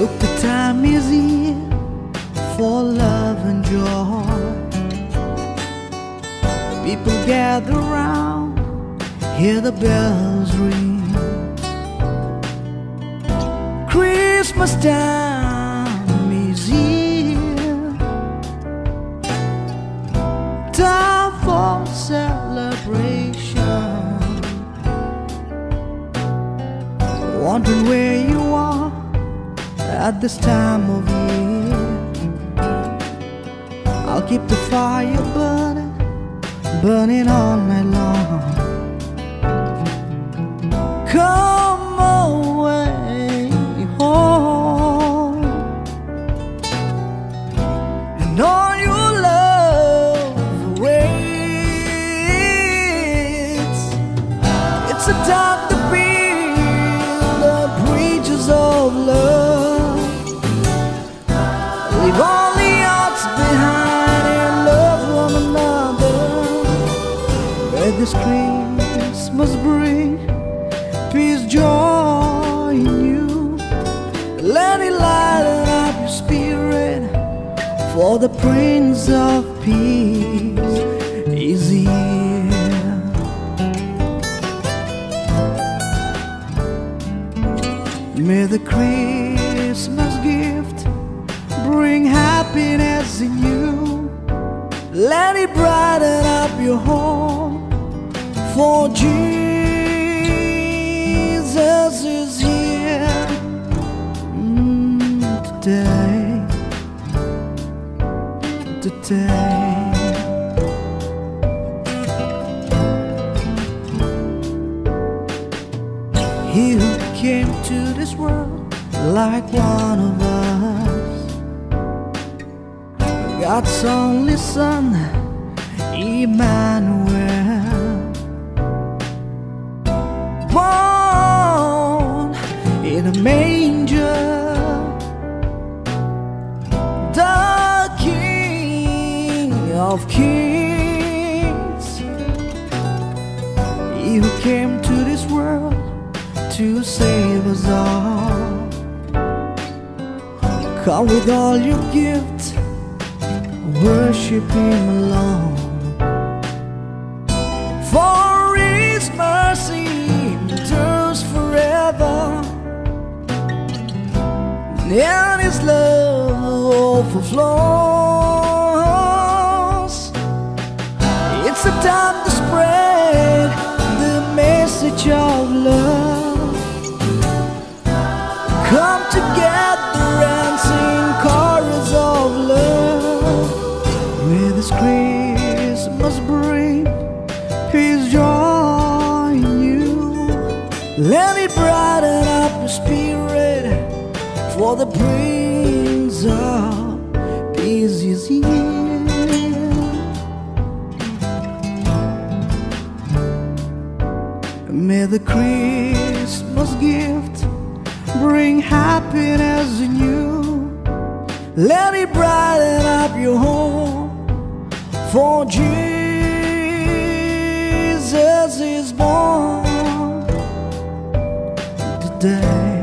Look, the time is here for love and joy. People gather round, hear the bells ring. Christmas time is here, time for celebration. Wondering where you are at this time of year. I'll keep the fire burning, burning all night long. Come away home, and all your love waits. It's a time to build the bridges of love. Leave all the odds behind and love one another. May this Christmas bring peace, joy in you. Let it lighten up your spirit, for the Prince of Peace is here. May the Christmas gift bring happiness in you. Let it brighten up your home, for Jesus is here today. He who came to this world like one of us, God's only Son, Immanuel, born in a manger, the King of Kings. He who came to this world to save us all. Come with all your gifts, worship Him alone. For His mercy endures forever, and His love overflows. It's a time to spread the message of love. Come together and sing chorus of love. May this Christmas bring peace, joy in you. Let it brighten up your spirit, for the Prince of Peace is here. May the Christmas gift bring happiness in you. Let it brighten up your home, for Jesus is born today.